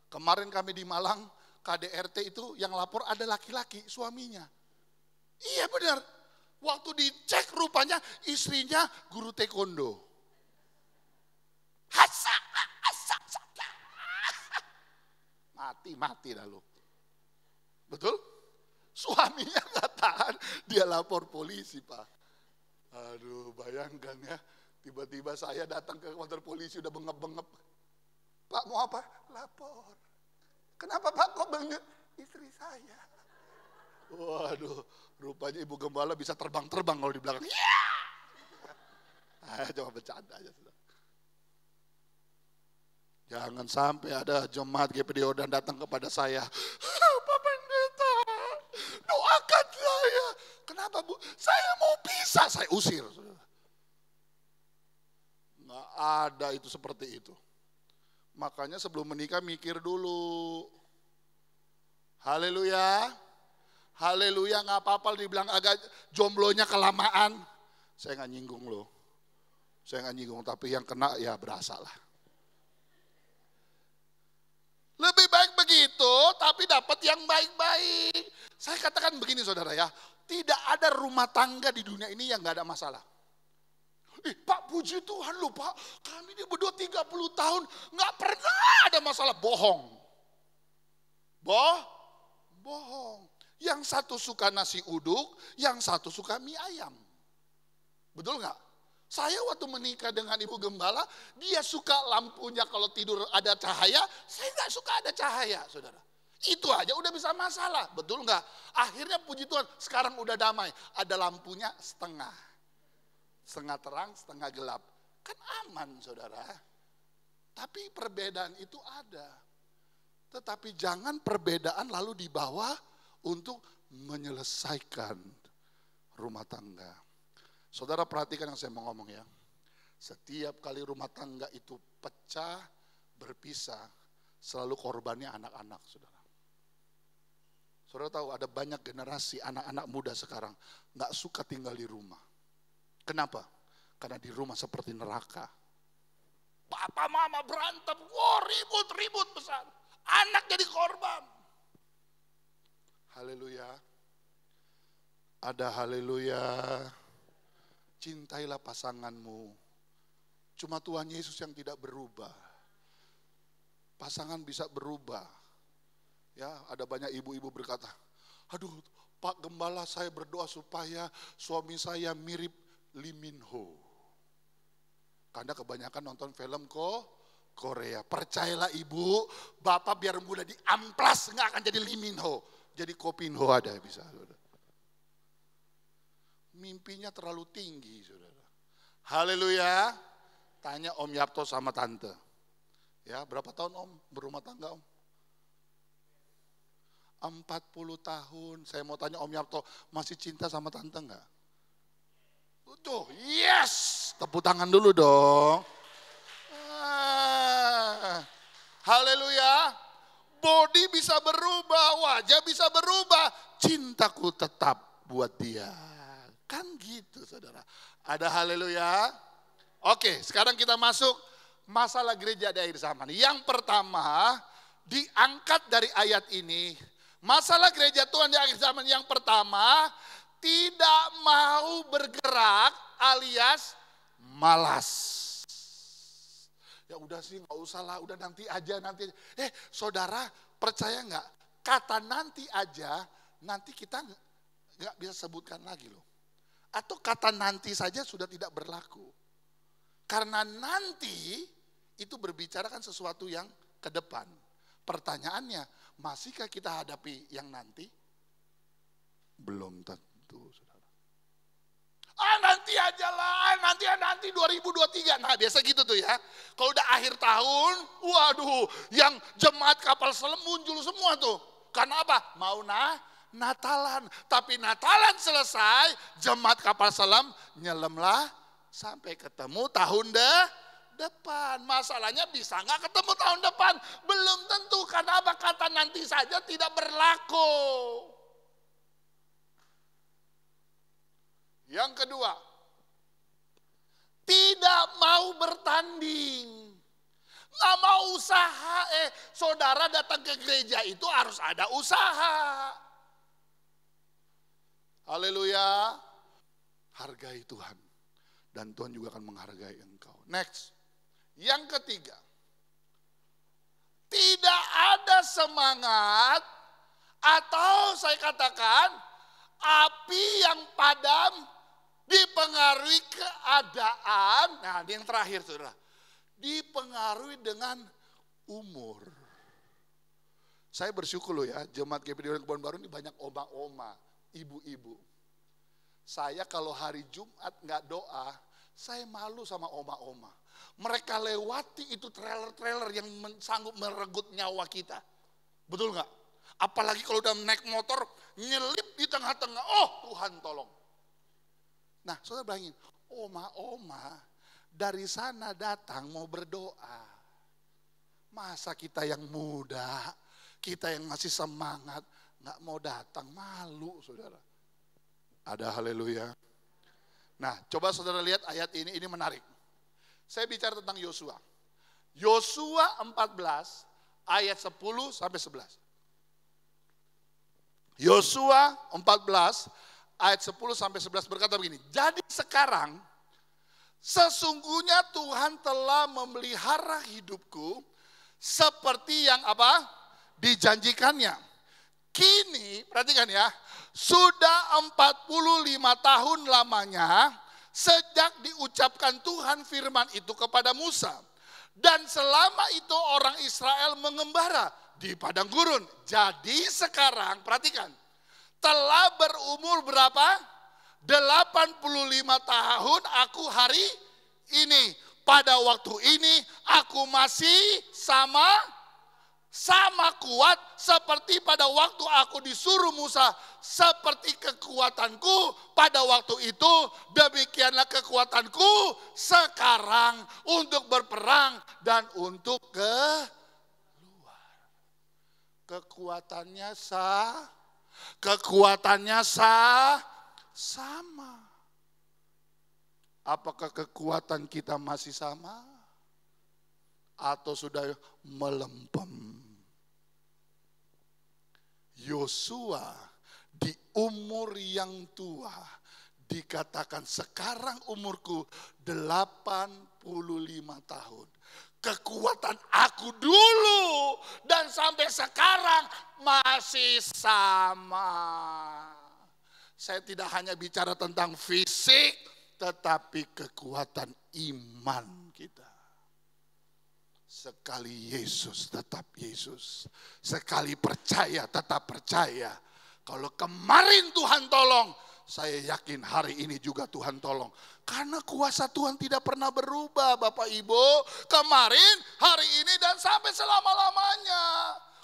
Kemarin kami di Malang, KDRT itu yang lapor ada laki-laki suaminya. Iya benar. Waktu dicek rupanya istrinya guru taekwondo. Mati dah lu. Betul? Suaminya nggak tahan, dia lapor polisi, Pak. Aduh, bayangkan ya, tiba-tiba saya datang ke kantor polisi udah bengep-bengep. Pak mau apa? Lapor. Kenapa Pak kok bengep? Istri saya. Waduh, rupanya Ibu Gembala bisa terbang-terbang kalau di belakang. Coba bercanda aja. Jangan sampai ada jemaat GPD Yordan datang kepada saya. Pak Pendeta, doakan saya. Kenapa Bu? Saya mau pisah, saya usir. Nggak ada itu seperti itu. Makanya sebelum menikah mikir dulu. Haleluya. Haleluya, nggak apa-apa dibilang agak jomblonya kelamaan. Saya nggak nyinggung loh. Saya nggak nyinggung, tapi yang kena ya berasa lah. Lebih baik begitu, tapi dapat yang baik-baik. Saya katakan begini saudara ya, tidak ada rumah tangga di dunia ini yang gak ada masalah. Pak puji Tuhan loh Pak, kami ini berdua 30 tahun gak pernah ada masalah. Bohong. Bohong. Yang satu suka nasi uduk, yang satu suka mie ayam. Betul gak? Saya waktu menikah dengan Ibu Gembala, dia suka lampunya kalau tidur ada cahaya, saya gak suka ada cahaya, saudara. Itu aja udah bisa masalah, betul gak? Akhirnya puji Tuhan, sekarang udah damai. Ada lampunya setengah. Setengah terang, setengah gelap. Kan aman, saudara. Tapi perbedaan itu ada. Tetapi jangan perbedaan lalu dibawa untuk menyelesaikan rumah tangga. Saudara perhatikan yang saya mau ngomong ya. Setiap kali rumah tangga itu pecah, berpisah, selalu korbannya anak-anak, saudara. Saudara tahu ada banyak generasi anak-anak muda sekarang gak suka tinggal di rumah. Kenapa? Karena di rumah seperti neraka. Papa mama berantem, ribut besar. Anak jadi korban. Haleluya. Ada haleluya. Cintailah pasanganmu. Cuma Tuhan Yesus yang tidak berubah. Pasangan bisa berubah. Ya, ada banyak ibu-ibu berkata, aduh Pak Gembala saya berdoa supaya suami saya mirip Lee Min Ho. Karena kebanyakan nonton film Korea. Percayalah ibu, bapak biar mudah diamplas nggak akan jadi Lee Min Ho. Jadi Ko Pin Ho ada bisa. Mimpinya terlalu tinggi, saudara. Haleluya. Tanya Om Yapto sama Tante. Ya, berapa tahun Om berumah tangga Om? 40 tahun. Saya mau tanya Om Yapto, masih cinta sama Tante enggak? Tuh, yes. Tepuk tangan dulu dong. Haleluya. Body bisa berubah, wajah bisa berubah. Cintaku tetap buat dia. Kan gitu saudara. Ada haleluya. Oke, sekarang kita masuk masalah gereja di akhir zaman. Yang pertama diangkat dari ayat ini. Masalah gereja Tuhan di akhir zaman yang pertama. Tidak mau bergerak alias malas. Ya udah sih gak usah lah, udah nanti aja. Saudara percaya gak? Kata nanti aja, nanti kita gak bisa sebutkan lagi loh. Atau kata nanti saja sudah tidak berlaku. Karena nanti itu berbicara kan sesuatu yang ke depan. Pertanyaannya, masihkah kita hadapi yang nanti? Belum tentu, saudara. Nanti aja lah, nanti 2023. Nah biasa gitu tuh ya. Kalau udah akhir tahun, waduh, yang jemaat kapal selam muncul semua tuh. Karena apa? Mau Natalan, tapi Natalan selesai, jemaat kapal selam nyelemlah sampai ketemu tahun depan. Masalahnya bisa nggak ketemu tahun depan? Belum tentu, karena apa? Kata nanti saja tidak berlaku. Yang kedua, tidak mau bertanding. Nggak mau usaha, saudara datang ke gereja itu harus ada usaha. Haleluya. Hargai Tuhan. Dan Tuhan juga akan menghargai engkau. Next. Yang ketiga. Tidak ada semangat Atau saya katakan api yang padam dipengaruhi keadaan. Nah, ini yang terakhir saudara. Dipengaruhi dengan umur. Saya bersyukur loh ya, jemaat GPD Kebon Baru ini banyak oma-oma, ibu-ibu. Saya kalau hari Jumat nggak doa, saya malu sama oma-oma. Mereka lewati itu trailer-trailer yang sanggup merenggut nyawa kita. Betul nggak? Apalagi kalau udah naik motor, nyelip di tengah-tengah. Oh Tuhan tolong. Nah saudara bayangin, oma-oma dari sana datang mau berdoa. Masa kita yang muda, kita yang masih semangat, nggak mau datang, malu saudara. Ada haleluya. Nah coba saudara lihat ayat ini menarik. Saya bicara tentang Yosua. Yosua 14 ayat 10 sampai 11. Yosua 14 ayat 10 sampai 11 berkata begini. Jadi sekarang sesungguhnya Tuhan telah memelihara hidupku seperti yang apa? Dijanjikannya. Kini, perhatikan ya, sudah 45 tahun lamanya sejak diucapkan Tuhan firman itu kepada Musa. Dan selama itu orang Israel mengembara di padang gurun. Jadi sekarang, perhatikan, telah berumur berapa? 85 tahun aku hari ini. Pada waktu ini aku masih sama kuat seperti pada waktu aku disuruh Musa. Seperti kekuatanku pada waktu itu, demikianlah kekuatanku sekarang untuk berperang dan untuk keluar. Kekuatannya sama. Apakah kekuatan kita masih sama? Atau sudah melempem? Yosua di umur yang tua dikatakan sekarang umurku 85 tahun. Kekuatan aku dulu dan sampai sekarang masih sama. Saya tidak hanya bicara tentang fisik, tetapi kekuatan iman kita. Sekali Yesus tetap Yesus. Sekali percaya tetap percaya. Kalau kemarin Tuhan tolong, saya yakin hari ini juga Tuhan tolong. Karena kuasa Tuhan tidak pernah berubah Bapak Ibu. Kemarin, hari ini dan sampai selama-lamanya.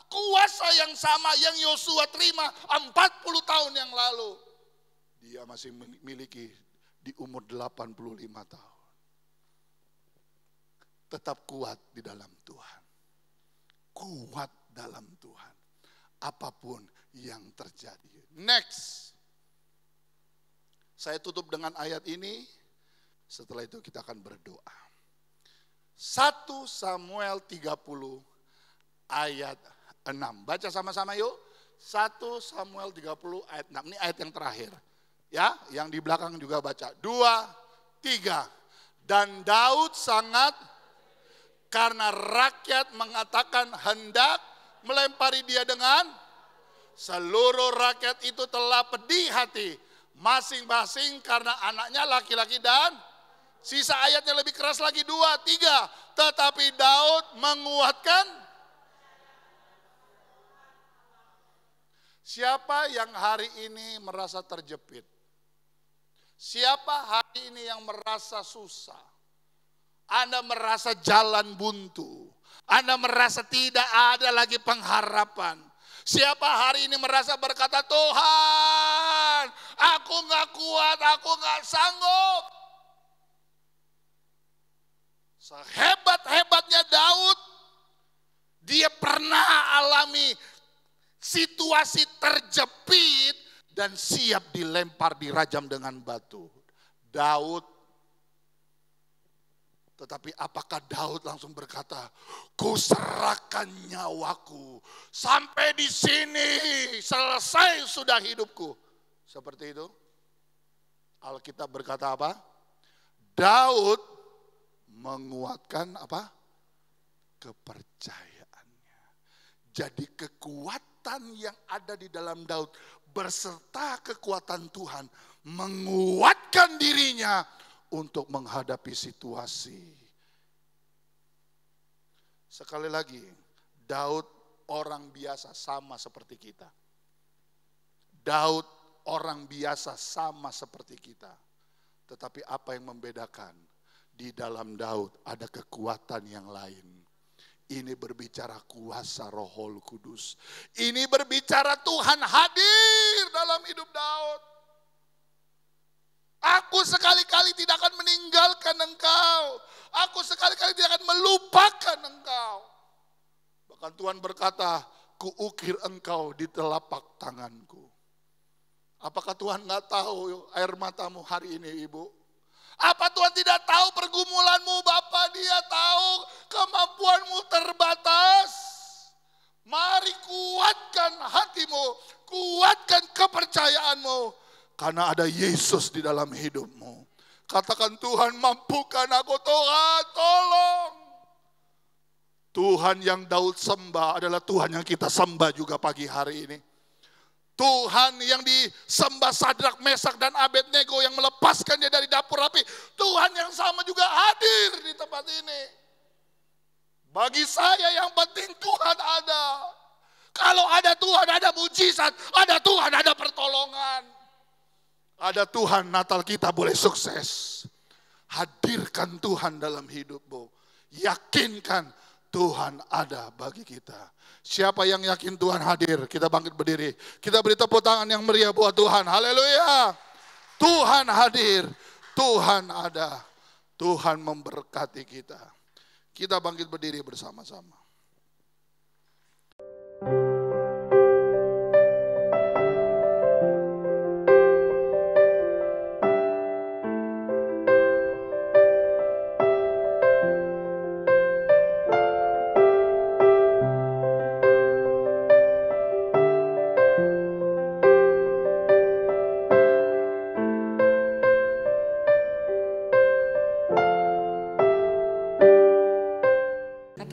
Kuasa yang sama yang Yosua terima 40 tahun yang lalu. Dia masih memiliki di umur 85 tahun. Tetap kuat di dalam Tuhan. Kuat dalam Tuhan. Apapun yang terjadi. Next. Saya tutup dengan ayat ini. Setelah itu kita akan berdoa. 1 Samuel 30 ayat 6. Baca sama-sama yuk. 1 Samuel 30 ayat 6. Ini ayat yang terakhir. Ya, yang di belakang juga baca. 2, 3. Dan Daud sangat, karena rakyat mengatakan hendak melempari dia dengan, seluruh rakyat itu telah pedih hati. Masing-masing karena anaknya laki-laki dan sisa ayatnya lebih keras lagi 2, 3. Tetapi Daud menguatkan. Siapa yang hari ini merasa terjepit? Siapa hari ini yang merasa susah? Anda merasa jalan buntu. Anda merasa tidak ada lagi pengharapan. Siapa hari ini merasa berkata, Tuhan, aku gak kuat, aku gak sanggup. Sehebat-hebatnya Daud, dia pernah alami situasi terjepit dan siap dilempar, dirajam dengan batu. Daud, tetapi apakah Daud langsung berkata, ku serahkan nyawaku, sampai di sini selesai sudah hidupku. Seperti itu. Alkitab berkata apa? Daud menguatkan apa? Kepercayaannya. Jadi kekuatan kekuatan yang ada di dalam Daud berserta kekuatan Tuhan menguatkan dirinya untuk menghadapi situasi. Sekali lagi, Daud orang biasa sama seperti kita. Daud orang biasa sama seperti kita. Tetapi apa yang membedakan? Di dalam Daud ada kekuatan yang lain. Ini berbicara kuasa Roh Kudus. Ini berbicara Tuhan hadir dalam hidup Daud. Aku sekali-kali tidak akan meninggalkan engkau. Aku sekali-kali tidak akan melupakan engkau. Bahkan Tuhan berkata, kuukir engkau di telapak tanganku. Apakah Tuhan nggak tahu air matamu hari ini, Ibu? Apa Tuhan tidak tahu pergumulanmu, Bapak? Dia tahu kemampuanmu terbatas. Mari kuatkan hatimu, kuatkan kepercayaanmu. Karena ada Yesus di dalam hidupmu. Katakan, Tuhan mampukan aku, Tuhan tolong. Tuhan yang Daud sembah adalah Tuhan yang kita sembah juga pagi hari ini. Tuhan yang disembah Sadrak, Mesak, dan Abednego yang melepaskan dia dari dapur api. Tuhan yang sama juga hadir di tempat ini. Bagi saya yang penting Tuhan ada. Kalau ada Tuhan ada mujizat, ada Tuhan ada pertolongan. Ada Tuhan, Natal kita boleh sukses. Hadirkan Tuhan dalam hidupmu. Yakinkan Tuhan ada bagi kita. Siapa yang yakin Tuhan hadir? Kita bangkit berdiri. Kita beri tepuk tangan yang meriah buat Tuhan. Haleluya. Tuhan hadir. Tuhan ada. Tuhan memberkati kita. Kita bangkit berdiri bersama-sama.